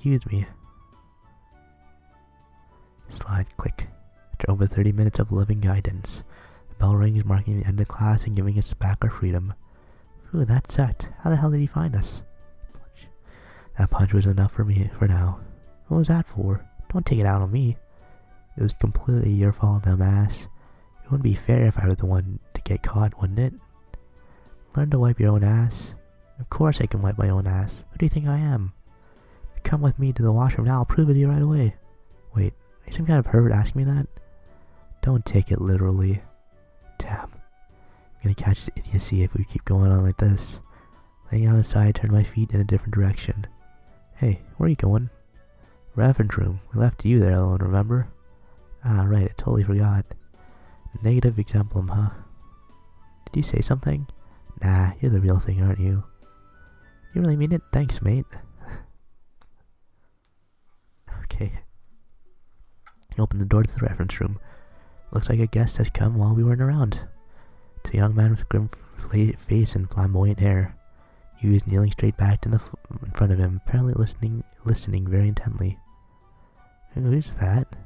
excuse me. Slide, click. After over 30 minutes of loving guidance, the bell rings marking the end of class and giving us back our freedom. Phew, that sucked. How the hell did he find us? Punch. That punch was enough for me for now. What was that for? Don't take it out on me. It was completely your fault, dumbass. It wouldn't be fair if I were the one to get caught, wouldn't it? Learn to wipe your own ass. Of course I can wipe my own ass. Who do you think I am? If you come with me to the washroom now, I'll prove it to you right away. Wait, are you some kind of pervert asking me that? Don't take it literally. Damn. I'm gonna catch this idiocy if we keep going on like this. Laying out aside, turn my feet in a different direction. Hey, where are you going? Reference room. We left you there alone, remember? Ah, right, I totally forgot. Negative exemplum, huh? Did you say something? Nah, you're the real thing, aren't you? You really mean it? Thanks, mate. Okay. Open the door to the reference room. Looks like a guest has come while we weren't around. It's a young man with a grim face and flamboyant hair. He was kneeling straight back in front of him, apparently listening very intently. Who's that?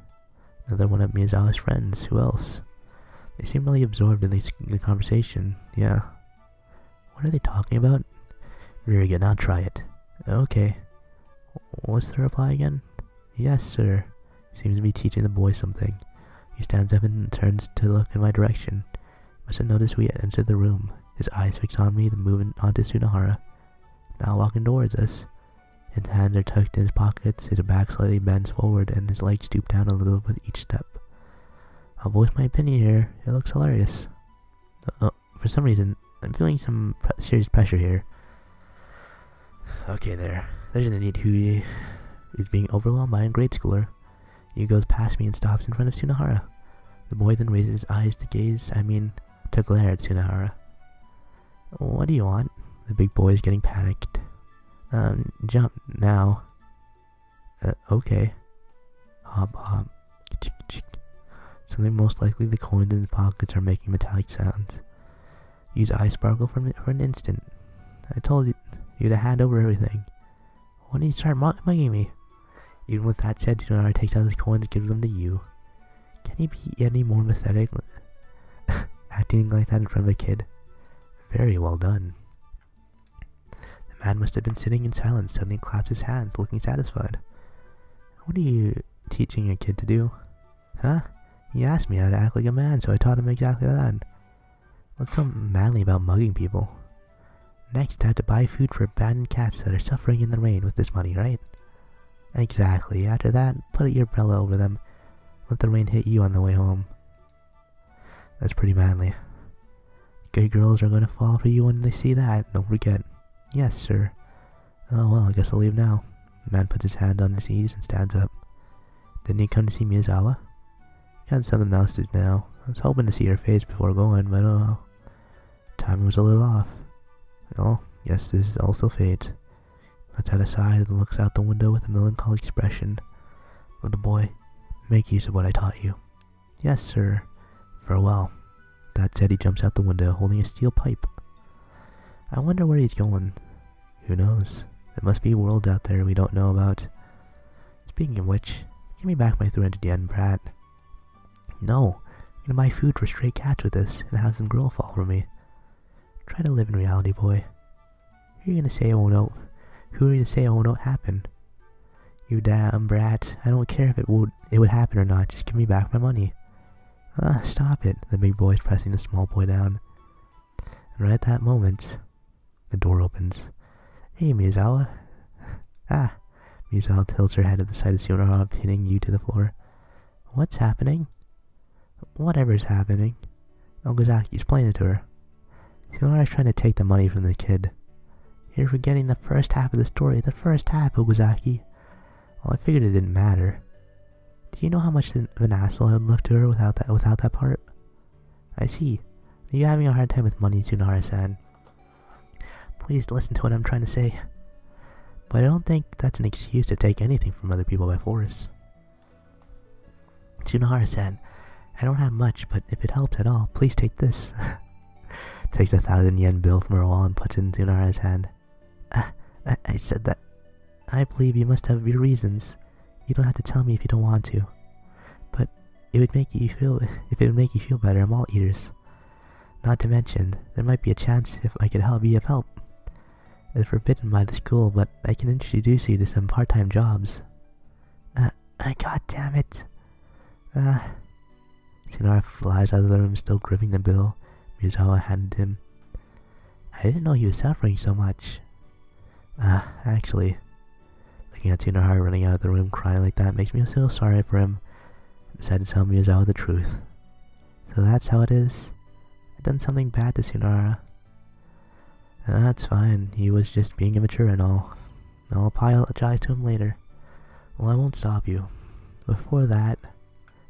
Another one of Miyazawa's friends. Who else? They seem really absorbed in the conversation. Yeah. What are they talking about? Very good, now try it. Okay. What's the reply again? Yes, sir. Seems to be teaching the boy something. He stands up and turns to look in my direction. Must have noticed we had entered the room. His eyes fixed on me, then moving on to Tsunahara. Now walking towards us. His hands are tucked in his pockets, his back slightly bends forward, and his legs stoop down a little with each step. I'll voice my opinion here. It looks hilarious. For some reason, I'm feeling some serious pressure here. Okay, there's an idiot who is being overwhelmed by a grade schooler. He goes past me and stops in front of Tsunahara. The boy then raises his eyes to glare at Tsunahara. What do you want? The big boy is getting panicked. Jump now. Okay. Hop, hop. Chick, chick. Something most likely the coins in his pockets are making metallic sounds. Use eye sparkle for an instant. I told you to hand over everything. Why didn't you start mugging me? Even with that said, Tsunahara takes out his coins and gives them to you. Can he be any more pathetic? Acting like that in front of a kid. Very well done. The man must have been sitting in silence, suddenly claps his hands, looking satisfied. What are you teaching a kid to do? Huh? He asked me how to act like a man, so I taught him exactly that. What's so manly about mugging people? Next, I have to buy food for abandoned cats that are suffering in the rain with this money, right? Exactly. After that, put your umbrella over them. Let the rain hit you on the way home. That's pretty manly. Good girls are going to fall for you when they see that, don't forget. Yes, sir. Oh well, I guess I'll leave now. The man puts his hand on his knees and stands up. Didn't he come to see Miyazawa? Got something else to do now. I was hoping to see her face before going, but oh well. Timing was a little off. Well, yes, this is also fate. Lets out a sigh and looks out the window with a melancholy expression. Little boy, make use of what I taught you. Yes, sir. Farewell. That said, he jumps out the window, holding a steel pipe. I wonder where he's going. Who knows? There must be worlds out there we don't know about. Speaking of which, give me back my 300 yen, brat. No, I'm gonna buy food for stray cats with this and have some girl fall for me. Try to live in reality, boy. Who are you gonna say it won't happen? You damn brat. I don't care if it would happen or not. Just give me back my money. Stop it. The big boy is pressing the small boy down. And right at that moment, the door opens. Hey, Miyazawa. Miyazawa tilts her head at the sight of Tsunahara pinning you to the floor. What's happening? Whatever's happening. Okazaki, explain it to her. Tsunahara's trying to take the money from the kid. You're forgetting the first half of the story. The first half, Okazaki. Well, I figured it didn't matter. Do you know how much of an asshole I would look to her without that part? I see. Are you having a hard time with money, Tsunahara-san? Please listen to what I'm trying to say. But I don't think that's an excuse to take anything from other people by force. Tsunahara-san, I don't have much, but if it helps at all, please take this. Takes a 1,000 yen bill from her wallet and puts it in Tsunahara's hand. I said that. I believe you must have your reasons. You don't have to tell me if you don't want to. But if it would make you feel better, I'm all ears. Not to mention, there might be a chance if I could be of help. It's forbidden by the school, but I can introduce you to some part-time jobs. God damn it. Tsunahara flies out of the room, still gripping the bill Miyazawa handed him. I didn't know he was suffering so much. Actually, looking at Tsunahara running out of the room crying like that makes me feel sorry for him. I decided to tell Miyazawa the truth. So that's how it is. I've done something bad to Tsunahara. That's fine, he was just being immature and all. I'll apologize to him later. Well, I won't stop you. Before that,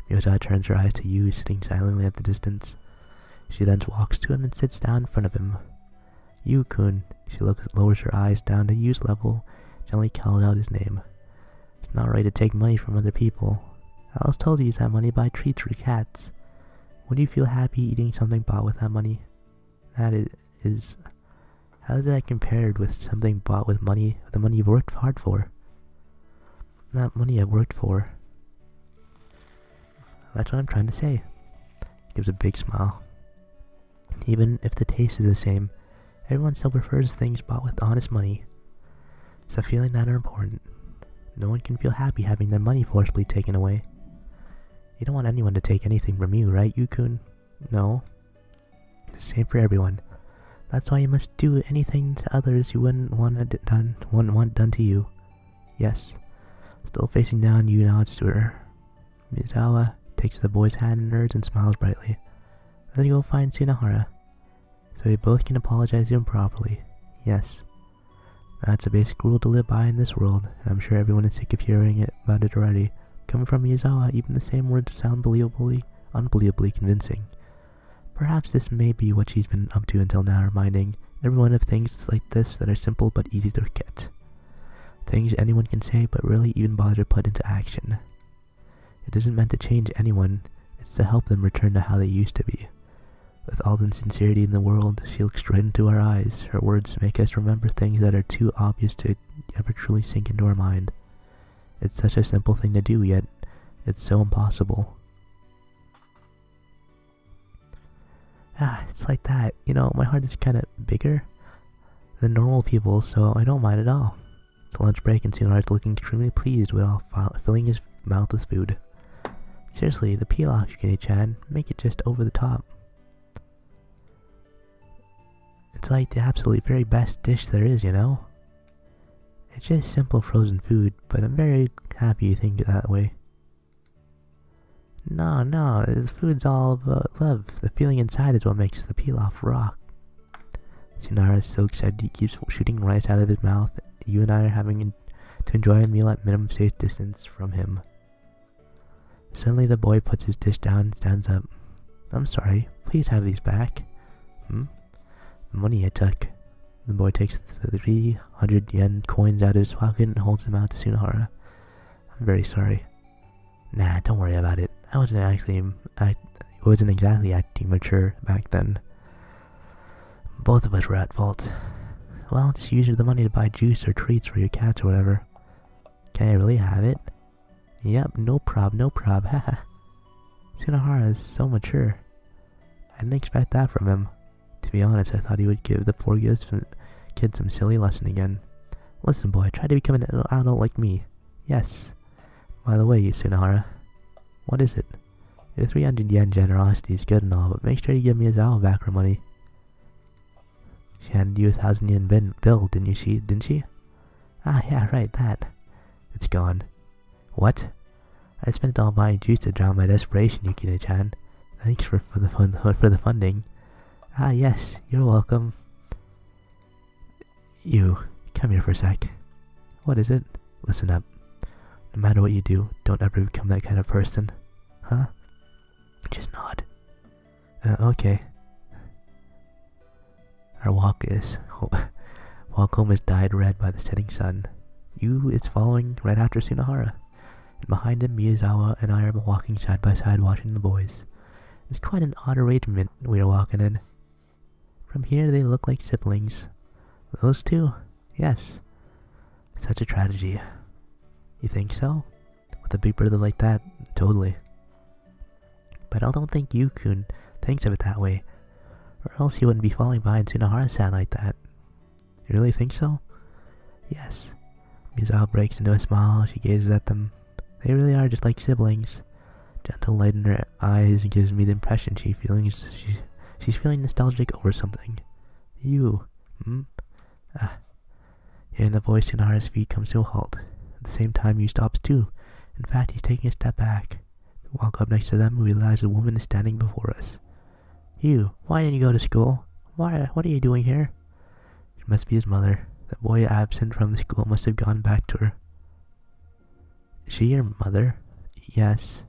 Miyazawa turns her eyes to you, sitting silently at the distance. She then walks to him and sits down in front of him. Yu-kun. She lowers her eyes down to Yu's level, gently calls out his name. It's not right to take money from other people. I was told to use that money to buy treats for cats. Would you feel happy eating something bought with that money? That is... How is that compared with something bought with money, the money you've worked hard for? That money I've worked for. That's what I'm trying to say. Gives a big smile. Even if the taste is the same, everyone still prefers things bought with honest money. It's a feeling that are important. No one can feel happy having their money forcibly taken away. You don't want anyone to take anything from you, right, Yu-kun? No. It's the same for everyone. That's why you must do anything to others you wouldn't want done to you. Yes. Still facing down, Yu nods to her. Miyazawa takes the boy's hand in hers and smiles brightly. Then you go find Tsunahara, so we both can apologize to him properly. Yes. That's a basic rule to live by in this world, and I'm sure everyone is sick of hearing about it already. Coming from Miyazawa, even the same words sound unbelievably convincing. Perhaps this may be what she's been up to until now, reminding everyone of things like this that are simple but easy to get. Things anyone can say but rarely even bother to put into action. It isn't meant to change anyone, it's to help them return to how they used to be. With all the sincerity in the world, she looks straight into our eyes. Her words make us remember things that are too obvious to ever truly sink into our mind. It's such a simple thing to do, yet it's so impossible. It's like that. You know, my heart is kind of bigger than normal people, so I don't mind at all. It's a lunch break, and Tsunahara is looking extremely pleased while filling his mouth with food. Seriously, the pilaf, Yukine-chan, make it just over the top. It's like the absolute very best dish there is, you know? It's just simple frozen food, but I'm very happy you think that way. No, the food's all about love. The feeling inside is what makes the pilaf rock. Tsunahara is so excited he keeps shooting rice out of his mouth. You and I are having to enjoy a meal at minimum safe distance from him. Suddenly the boy puts his dish down and stands up. I'm sorry, please have these back. The money I took. The boy takes the 300 yen coins out of his pocket and holds them out to Tsunahara. I'm very sorry. Nah, don't worry about it. I wasn't exactly acting mature back then. Both of us were at fault. Well, just use the money to buy juice or treats for your cats or whatever. Can I really have it? Yep, no prob, haha. Tsunahara is so mature. I didn't expect that from him. To be honest, I thought he would give the poor kid some silly lesson again. Listen, boy, try to become an adult like me. Yes. By the way, Tsunahara, what is it? Your 300 yen generosity is good and all, but make sure you give Miyazawa back her money. She handed you a 1,000 yen bill, didn't she? Ah, yeah, right, that. It's gone. What? I spent it all buying juice to drown my desperation, Yukine-chan. Thanks for the funding. Ah, yes, you're welcome. You, come here for a sec. What is it? Listen up. No matter what you do, don't ever become that kind of person. Huh? Just nod. Okay. Our walk home is dyed red by the setting sun. Yu is following right after Tsunahara. And behind him, Miyazawa and I are walking side by side watching the boys. It's quite an odd arrangement we are walking in. From here they look like siblings. Those two? Yes. Such a tragedy. You think so? With a big brother like that, totally. But I don't think Yukun thinks of it that way, or else he wouldn't be falling behind Tsunahara-san like that. You really think so? Yes. Misawa breaks into a smile. She gazes at them. They really are just like siblings. Gentle light in her eyes gives me the impression she's feeling nostalgic over something. You, Hearing the voice, Tsunahara's feet comes to a halt. At the same time, Yu stops too. In fact, he's taking a step back. We walk up next to them and realize a woman is standing before us. You, why didn't you go to school? What are you doing here? It must be his mother. The boy absent from the school must have gone back to her. Is she your mother? Yes.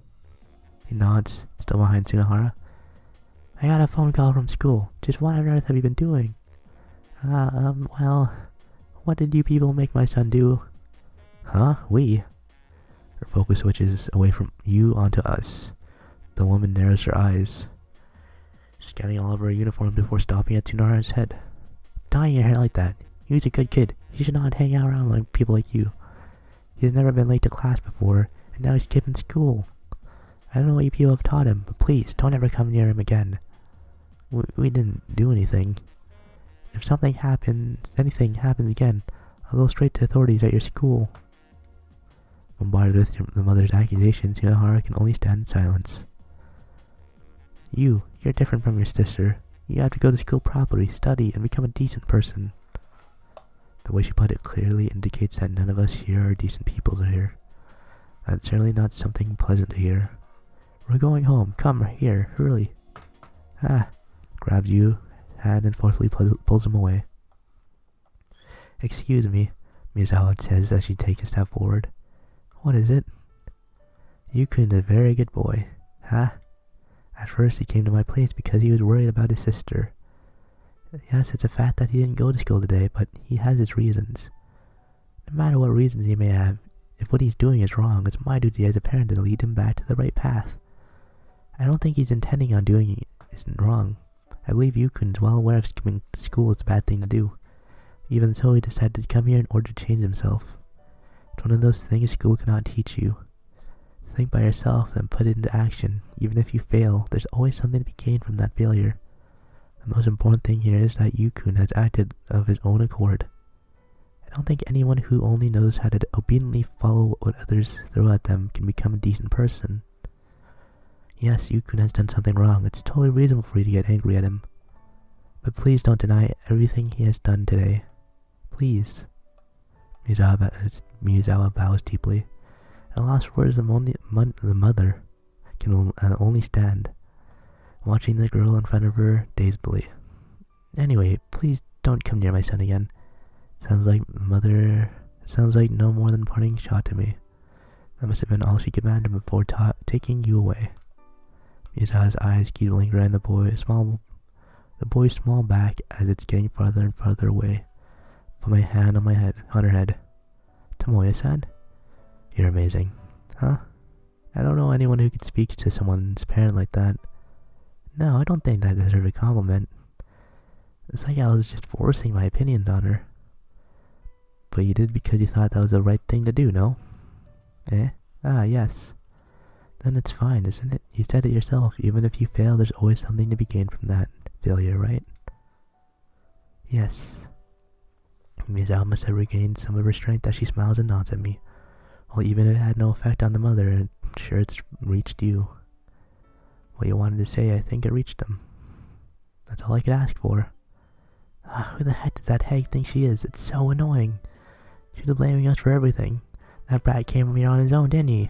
He nods, still behind Tsunahara. I got a phone call from school. Just what on earth have you been doing? Well, what did you people make my son do? Huh? We? Her focus switches away from you onto us. The woman narrows her eyes, scanning all over her uniform before stopping at Tsunahara's head. Dyeing your hair like that. He's a good kid. He should not hang out around like people like you. He's never been late to class before, and now he's skipping school. I don't know what you people have taught him, but please, don't ever come near him again. We didn't do anything. If anything happens again, I'll go straight to authorities at your school. Bombarded with the mother's accusations, Tsunahara can only stand in silence. You're different from your sister. You have to go to school properly, study, and become a decent person. The way she put it clearly indicates that none of us here are decent people here. That's certainly not something pleasant to hear. We're going home. Come here, hurry. Grabs you hand and forcefully pulls him away. Excuse me, Misawa says as she takes a step forward. What is it? Yukun is a very good boy. At first he came to my place because he was worried about his sister. Yes, it's a fact that he didn't go to school today, but he has his reasons. No matter what reasons he may have, if what he's doing is wrong, it's my duty as a parent to lead him back to the right path. I don't think he's intending on doing it isn't wrong. I believe Yukun is well aware of skipping school is a bad thing to do. Even so, he decided to come here in order to change himself. It's one of those things school cannot teach you. Think by yourself, then put it into action. Even if you fail, there's always something to be gained from that failure. The most important thing here is that Yukun has acted of his own accord. I don't think anyone who only knows how to obediently follow what others throw at them can become a decent person. Yes, Yukun has done something wrong. It's totally reasonable for you to get angry at him. But please don't deny everything he has done today. Please. Misawa bows deeply. At the last words, the mother can only stand, watching the girl in front of her dazedly. Anyway, please don't come near my son again. Sounds like no more than a parting shot to me. That must have been all she commanded before taking you away. Misawa's eyes keep lingering on the boy's small back as it's getting farther and farther away. Put my hand on her head. Tomoya-san? You're amazing. Huh? I don't know anyone who could speak to someone's parent like that. No, I don't think that deserved a compliment. It's like I was just forcing my opinions on her. But you did because you thought that was the right thing to do, no? Eh? Yes. Then it's fine, isn't it? You said it yourself. Even if you fail, there's always something to be gained from that failure, right? Yes. Misawa must have regained some of her strength as she smiles and nods at me. Well, even if it had no effect on the mother, I'm sure it's reached you. What you wanted to say, I think it reached them. That's all I could ask for. Who the heck does that hag think she is? It's so annoying. She's blaming us for everything. That brat came here on his own, didn't he?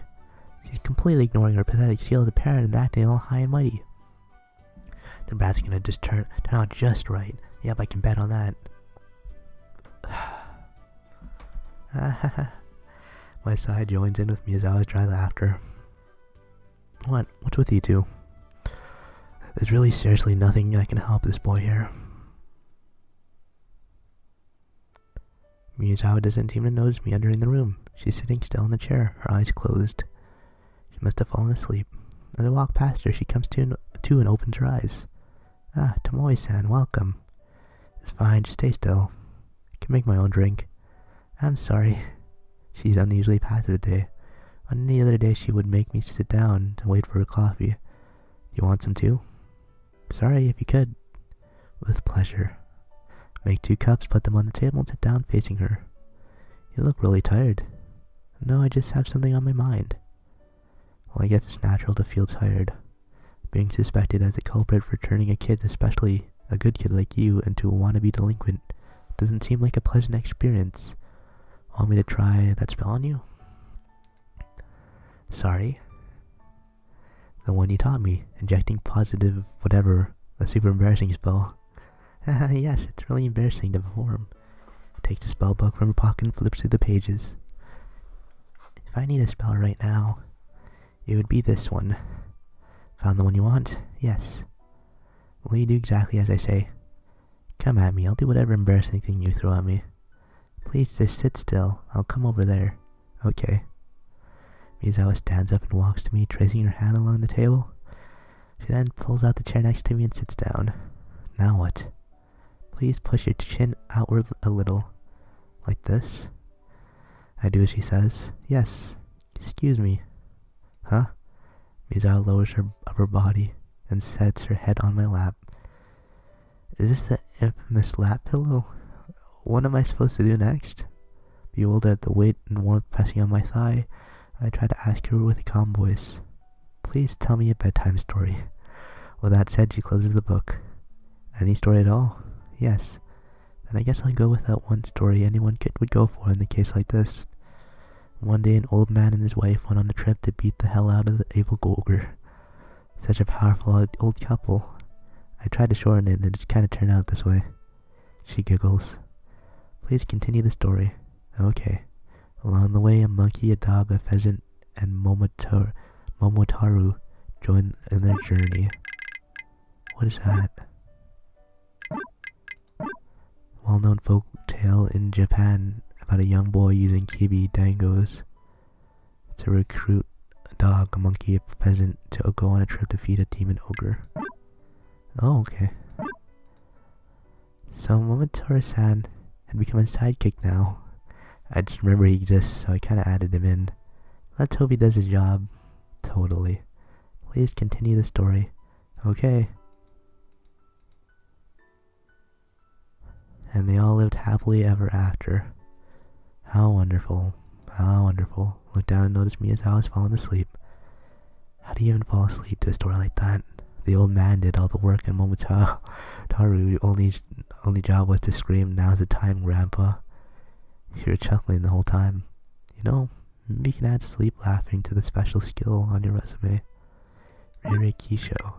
She's completely ignoring her pathetic skill as a parent and acting all high and mighty. The brat's gonna just turn out just right. Yep, I can bet on that. My side joins in with Miyazawa's dry laughter. What's with you two? There's really seriously nothing that can help this boy here. Miyazawa doesn't seem to notice me entering the room. She's sitting still in the chair, her eyes closed. She must have fallen asleep. As I walk past her, she comes to and opens her eyes. Tomoe-san, welcome. It's fine, just stay still. I can make my own drink. I'm sorry. She's unusually passive today. On any other day, she would make me sit down to wait for her coffee. Do you want some too? Sorry, if you could. With pleasure. Make 2 cups, put them on the table, and sit down facing her. You look really tired. No, I just have something on my mind. Well, I guess it's natural to feel tired. Being suspected as a culprit for turning a kid, especially a good kid like you, into a wannabe delinquent doesn't seem like a pleasant experience. Want me to try that spell on you? Sorry. The one you taught me, injecting positive whatever, a super embarrassing spell. Yes, it's really embarrassing to perform. Takes the spell book from her pocket and flips through the pages. If I need a spell right now, it would be this one. Found the one you want? Yes. Will you do exactly as I say? Come at me, I'll do whatever embarrassing thing you throw at me. Please just sit still, I'll come over there. Okay. Misawa stands up and walks to me, tracing her hand along the table. She then pulls out the chair next to me and sits down. Now what? Please push your chin outward a little. Like this? I do as she says. Yes. Excuse me. Huh? Misawa lowers her upper body and sets her head on my lap. Is this the infamous lap pillow? What am I supposed to do next? Bewildered at the weight and warmth pressing on my thigh, I try to ask her with a calm voice. Please tell me a bedtime story. With that said, she closes the book. Any story at all? Yes. Then I guess I'll go with that one story anyone would go for in a case like this. One day an old man and his wife went on a trip to beat the hell out of the evil ogre. Such a powerful old couple. I tried to shorten it and it just kinda turned out this way. She giggles. Please continue the story. Okay. Along the way, a monkey, a dog, a pheasant, and Momotaru join in their journey. What is that? Well-known folk tale in Japan about a young boy using kibi dangos to recruit a dog, a monkey, a pheasant to go on a trip to feed a demon ogre. Oh, okay. So Momotaru-san had become a sidekick now. I just remember he exists, so I kinda added him in. Let's hope he does his job. Totally. Please continue the story. Okay. And they all lived happily ever after. How wonderful. How wonderful. Look down and notice me as I was falling asleep. How do you even fall asleep to a story like that? The old man did all the work and Momotaru's only job was to scream, "Now's the time, Grandpa." You were chuckling the whole time. You know, maybe you can add sleep laughing to the special skill on your resume. Reikisho.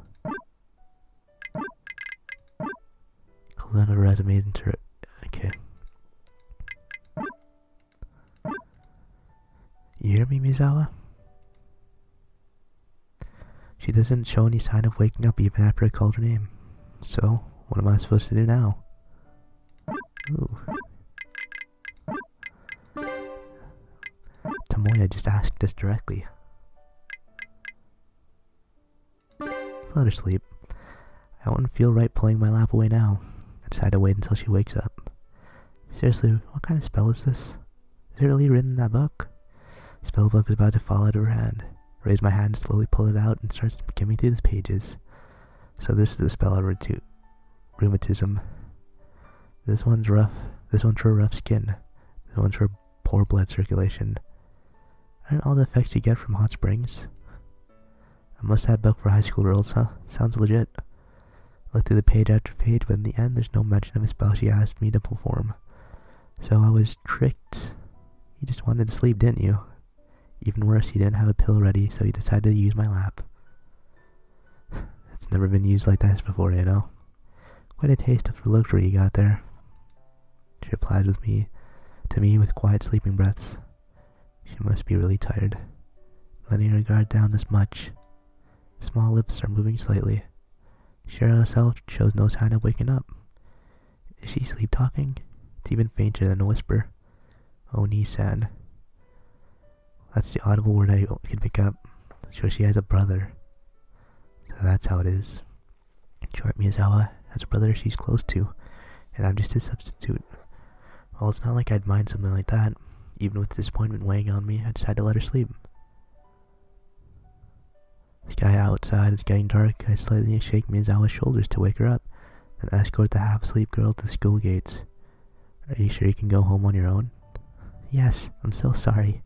Clannad resume into okay. You hear me, Misawa? She doesn't show any sign of waking up even after I called her name. So, what am I supposed to do now? Ooh. Tomoya just asked us directly. Let her sleep. I wouldn't feel right pulling my lap away now. I decided to wait until she wakes up. Seriously, what kind of spell is this? Is it really written in that book? The spell book is about to fall out of her hand. Raise my hand, slowly pull it out, and start skimming through the pages. So this is the spell I read to rheumatism. This one's rough. This one's for rough skin. This one's for poor blood circulation. Aren't all the effects you get from hot springs? A must-have book for high school girls, huh? Sounds legit. Look through the page after page, but in the end, there's no mention of a spell she asked me to perform. So I was tricked. You just wanted to sleep, didn't you? Even worse, he didn't have a pill ready, so he decided to use my lap. It's never been used like this before, you know. Quite a taste of luxury you got there. She replies to me with quiet sleeping breaths. She must be really tired. Letting her guard down this much. Her small lips are moving slightly. She herself shows no sign of waking up. Is she sleep-talking? It's even fainter than a whisper. Oni-san. That's the audible word I can pick up. Shows she has a brother. So that's how it is. Short Miyazawa has a brother she's close to, and I'm just his substitute. Well, it's not like I'd mind something like that. Even with disappointment weighing on me, I decided to let her sleep. The sky outside is getting dark. I slightly shake Miyazawa's shoulders to wake her up, and escort the half-asleep girl to the school gates. Are you sure you can go home on your own? Yes, I'm so sorry.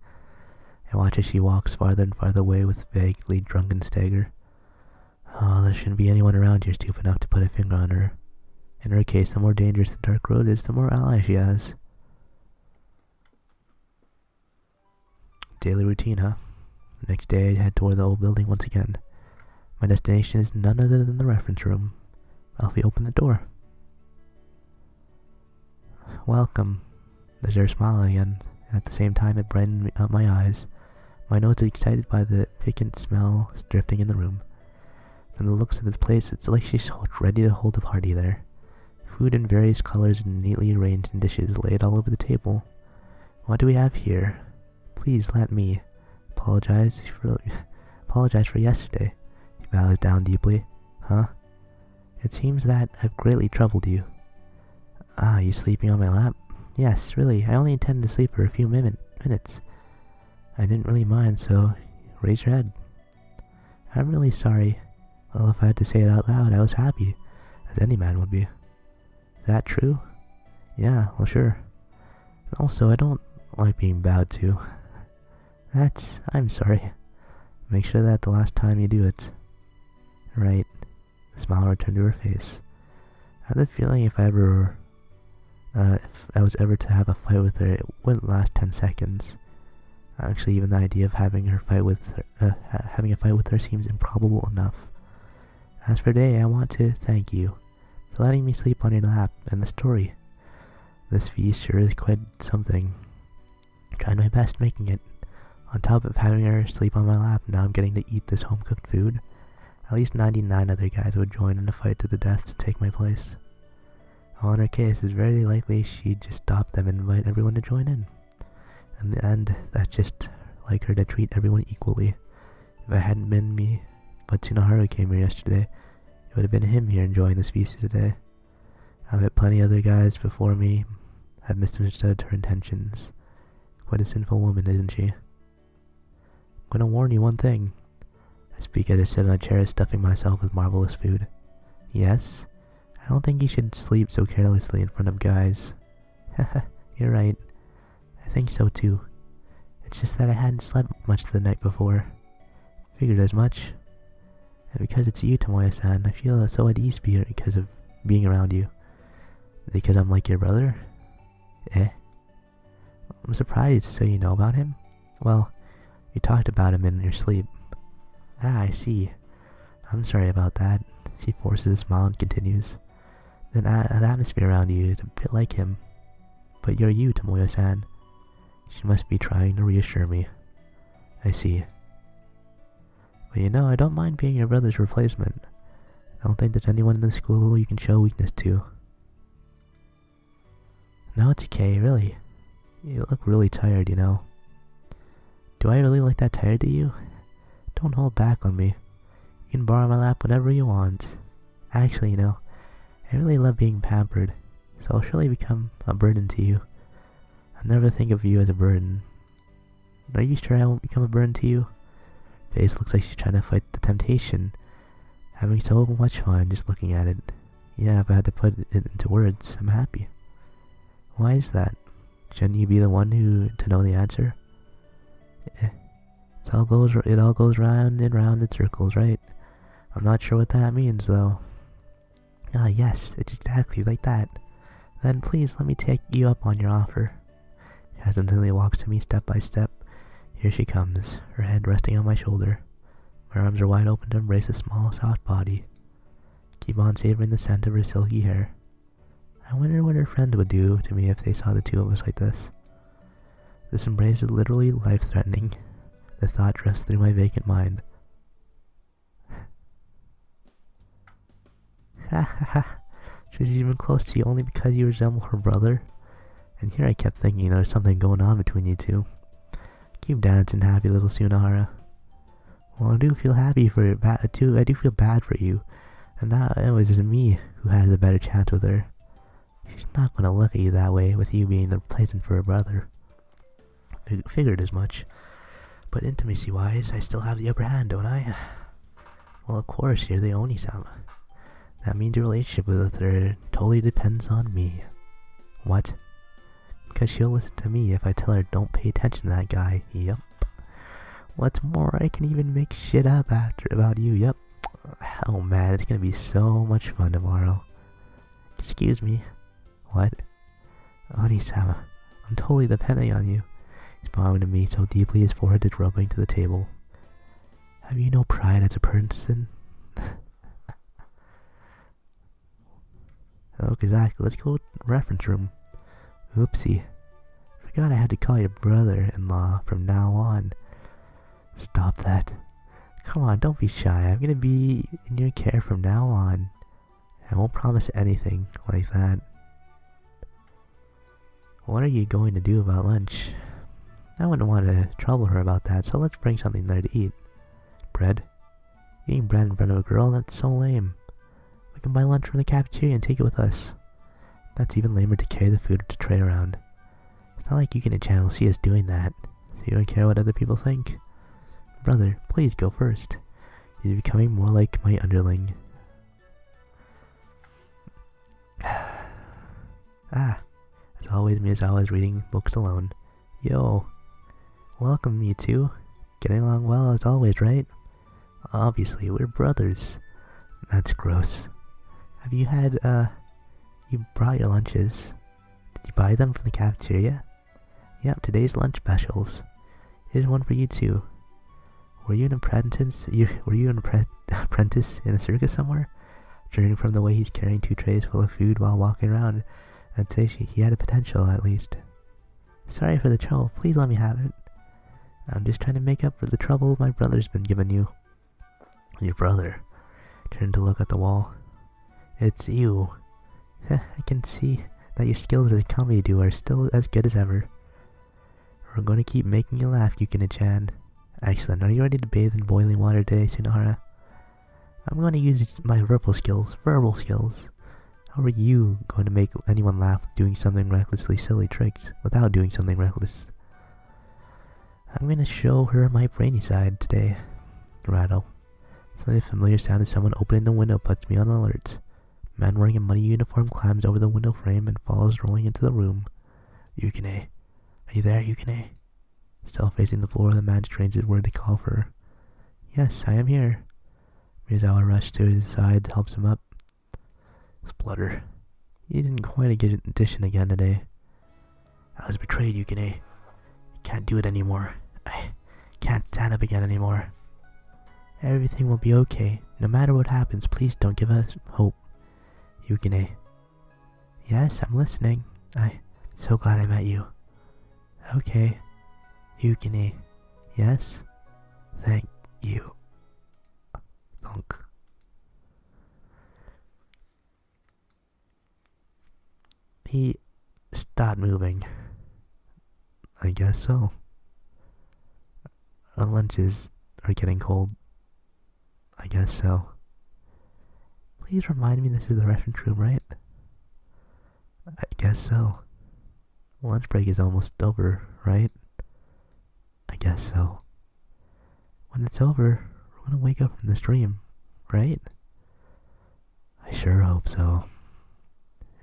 I watch as she walks farther and farther away with vaguely drunken stagger. Oh, there shouldn't be anyone around here stupid enough to put a finger on her. In her case, the more dangerous the dark road is, the more allies she has. Daily routine, huh? The next day, I head toward the old building once again. My destination is none other than the reference room. Alfie opened the door. Welcome. There's her smile again, and at the same time it brightened up my eyes. My nose is excited by the piquant smell drifting in the room. From the looks of this place, it's like she's ready to hold a party there. Food in various colors and neatly arranged in dishes laid all over the table. What do we have here? Please let me apologize for yesterday. He bows down deeply. Huh? It seems that I've greatly troubled you. Ah, you sleeping on my lap? Yes, really, I only intended to sleep for a few minutes. I didn't really mind, so raise your head. I'm really sorry. Well, if I had to say it out loud, I was happy, as any man would be. Is that true? Yeah, well sure. And also, I don't like being bowed to. I'm sorry. Make sure that the last time you do it. Right. The smile returned to her face. I had the feeling if I was ever to have a fight with her, it wouldn't last 10 seconds. Actually, even the idea of having a fight with her seems improbable enough. As for today, I want to thank you for letting me sleep on your lap and the story. This feast sure is quite something. I tried my best making it. On top of having her sleep on my lap, now I'm getting to eat this home-cooked food. At least 99 other guys would join in a fight to the death to take my place. Well, in her case, it's very likely she'd just stop them and invite everyone to join in. In the end, that's just like her to treat everyone equally. If it hadn't been me, but Tsunoharu came here yesterday, it would have been him here enjoying this feast today. I bet plenty other guys before me have misunderstood her intentions. Quite a sinful woman, isn't she? I'm gonna warn you one thing. I speak as I sit on a chair stuffing myself with marvelous food. Yes? I don't think you should sleep so carelessly in front of guys. Haha, you're right. I think so too. It's just that I hadn't slept much the night before. Figured as much. And because it's you, Tomoya-san, I feel so at ease because of being around you. Because I'm like your brother? I'm surprised, so you know about him? Well, you talked about him in your sleep. Ah, I see. I'm sorry about that. She forces a smile and continues. The atmosphere around you is a bit like him. But you're you, Tomoya-san. She must be trying to reassure me. I see. But you know, I don't mind being your brother's replacement. I don't think there's anyone in the school you can show weakness to. No, it's okay, really. You look really tired, you know. Do I really look that tired to you? Don't hold back on me. You can borrow my lap whenever you want. Actually, you know, I really love being pampered, so I'll surely become a burden to you. I'll never think of you as a burden. Are you sure I won't become a burden to you? Face looks like she's trying to fight the temptation. Having so much fun just looking at it. Yeah, if I had to put it into words, I'm happy. Why is that? Shouldn't you be the one to know the answer? It all goes round and round in circles, right? I'm not sure what that means, though. Ah, yes, it's exactly like that. Then please let me take you up on your offer. She hesitantly walks to me step by step. Here she comes, her head resting on my shoulder. My arms are wide open to embrace a small, soft body. Keep on savoring the scent of her silky hair. I wonder what her friend would do to me if they saw the two of us like this. This embrace is literally life-threatening. The thought drifts through my vacant mind. Ha ha ha. She's even close to you only because you resemble her brother. And here I kept thinking there was something going on between you two. Keep dancing, happy little Tsunohara. Well, I do feel happy for you, too. I do feel bad for you. And now it was just me who has a better chance with her. She's not gonna look at you that way with you being the replacement for her brother. figured as much. But intimacy-wise, I still have the upper hand, don't I? Well, of course, you're the Oni-sama. That means your relationship with her totally depends on me. What? Because she'll listen to me if I tell her don't pay attention to that guy. Yep. What's more, I can even make shit up about you. Yep. Oh man, it's gonna be so much fun tomorrow. Excuse me. What? Oni-sama, I'm totally depending on you. He's bowing to me so deeply his forehead is rubbing to the table. Have you no pride as a person? Oh, exactly. Let's go to the reference room. Oopsie. Forgot I had to call you brother-in-law from now on. Stop that. Come on, don't be shy. I'm gonna be in your care from now on. I won't promise anything like that. What are you going to do about lunch? I wouldn't want to trouble her about that, so let's bring something there to eat. Bread? Eating bread in front of a girl? That's so lame. We can buy lunch from the cafeteria and take it with us. That's even lamer to carry the food to tray around. It's not like Yukine-chan will see us doing that, so you don't care what other people think. Brother, please go first. He's becoming more like my underling. As always, Miyazawa is reading books alone. Yo. Welcome, you two. Getting along well as always, right? Obviously, we're brothers. That's gross. Have you had, you brought your lunches. Did you buy them from the cafeteria? Yep, today's lunch specials. Here's one for you two. Were you an apprentice? Apprentice in a circus somewhere? Judging from the way he's carrying 2 trays full of food while walking around, I'd say he had a potential at least. Sorry for the trouble. Please let me have it. I'm just trying to make up for the trouble my brother's been giving you. Your brother? Turned to look at the wall. It's you. I can see that your skills as a comedy duo are still as good as ever. We're going to keep making you laugh, Yukine-chan. Excellent. Are you ready to bathe in boiling water today, Tsunahara? I'm going to use my verbal skills. How are you going to make anyone laugh doing something recklessly silly tricks without doing something reckless? I'm going to show her my brainy side today. Rattle. Suddenly a familiar sound as someone opening the window puts me on alert. A man wearing a muddy uniform climbs over the window frame and falls rolling into the room. Yukine. Are you there, Yukine? Still facing the floor, the man strains his word to call for her. Yes, I am here. Miyazawa rushes to his side, helps him up. Splutter. You didn't quite get an addition again today. I was betrayed, Yukine. I can't do it anymore. I can't stand up again anymore. Everything will be okay. No matter what happens, please don't give us hope. Yukine. Yes, I'm listening. I'm so glad I met you. Okay. Yukine. Yes? Thank you. Thunk. He stopped moving. I guess so. Our lunches are getting cold. I guess so. Please remind me this is the reference room, right? I guess so. Lunch break is almost over, right? I guess so. When it's over, we're gonna wake up from this dream, right? I sure hope so.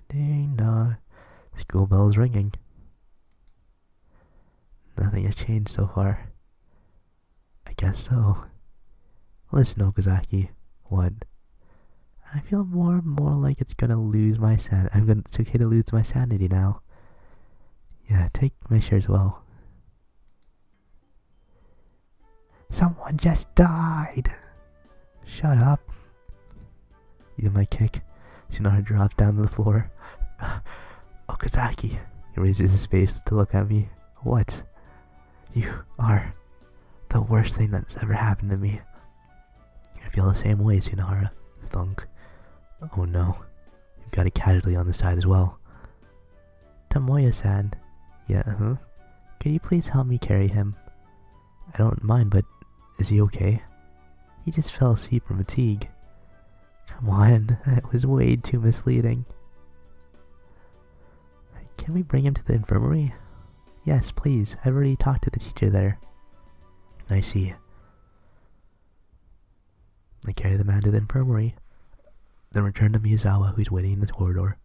Ding dong. School bell's ringing. Nothing has changed so far. I guess so. Listen, Okazaki. What? I feel more and more like it's gonna lose my sanity. It's okay to lose my sanity now. Yeah, take my share as well. Someone just died! Shut up. You might kick. Tsunahara drops down to the floor. Okazaki. He raises his face to look at me. What? You are the worst thing that's ever happened to me. I feel the same way, Tsunahara. Thunk. Oh no. You've got a casualty on the side as well. Tomoya-san. Yeah, Could you please help me carry him? I don't mind, but is he okay? He just fell asleep from fatigue. Come on, that was way too misleading. Can we bring him to the infirmary? Yes, please. I've already talked to the teacher there. I see. I carry the man to the infirmary, then return to Miyazawa, who's waiting in the corridor.